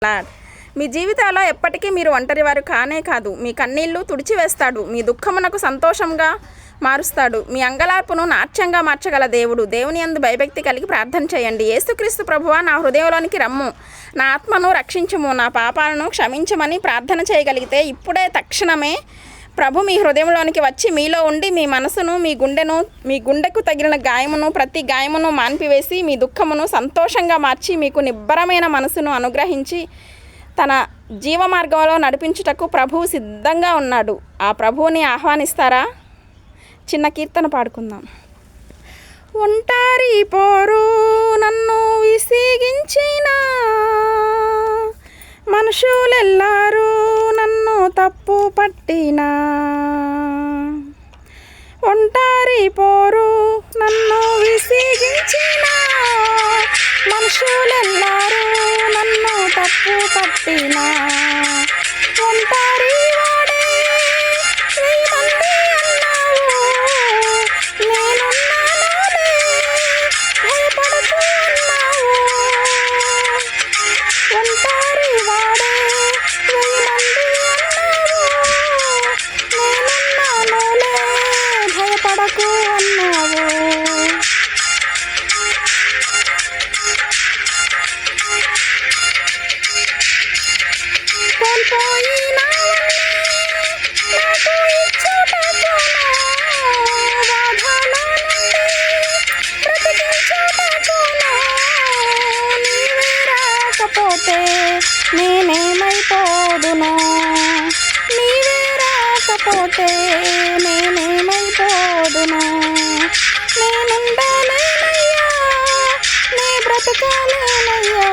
Lord. మీ జీవితాల్లో ఎప్పటికీ మీరు ఒంటరివారు కానే కాదు. మీ కన్నీళ్లు తుడిచివేస్తాడు. మీ దుఃఖమునకు సంతోషంగా మారుస్తాడు. మీ అంగలార్పును నాట్యంగా మార్చగల దేవుడు. దేవుని యందు భయభక్తి కలిగి ప్రార్థన చేయండి. యేసుక్రీస్తు ప్రభువా, నా హృదయంలోనికి రమ్ము, నా ఆత్మను రక్షించుము, నా పాపాలను క్షమించమని ప్రార్థన చేయగలిగితే ఇప్పుడే తక్షణమే ప్రభు మీ హృదయంలోనికి వచ్చి మీలో ఉండి మీ మనసును, మీ గుండెకు తగిలిన గాయమును, ప్రతి గాయమును మాన్పివేసి మీ దుఃఖమును సంతోషంగా మార్చి మీకు నిబ్బరమైన మనసును అనుగ్రహించి తన జీవ మార్గంలో నడిపించుటకు ప్రభువు సిద్ధంగా ఉన్నాడు. ఆ ప్రభువుని ఆహ్వానిస్తారా? చిన్న కీర్తన పాడుకుందాం. ఒంటారి పోరు నన్ను విసిగించిన మనుషులెల్లారూ నన్ను తప్పు పట్టినా, ఒంటారి పోరు నన్ను విసిగించిన మనుషులెల్లారూ నన్ను తప్పు పట్టినా, ఒంటారి వాడే 1000 మంది అన్నావు, నేనున్నానులే భయపడకు అన్నావు, ఒంటారి వాడే 1000 మంది అన్నావు, నేనున్నానులే భయపడకు అన్నావు. కోల్పోయినవన్నీ నాకు ఇచ్చుటకును, బాధల నుండి బ్రతికించుటకును, నీవే రాకపోతే నేనేమైపోదును, నీవే రాకపోతే నేనేమైపోదును, నేనుండలేనయ్యా, నీ బ్రతకలేనయ్యా,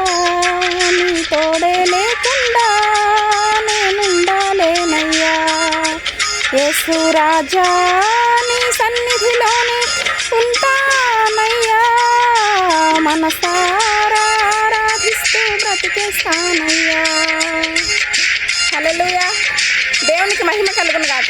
నీ తోడే లేకుండా నేనుండలేనయ్యా. యేసు రాజా, నీ సన్నిధిలోనే ఉంటానయ్యా, మనసారా ఆరాధిస్తూ బ్రతికేస్తానయ్యా. హల్లెలూయా. దేవునికి మహిమ కలుగును గాక.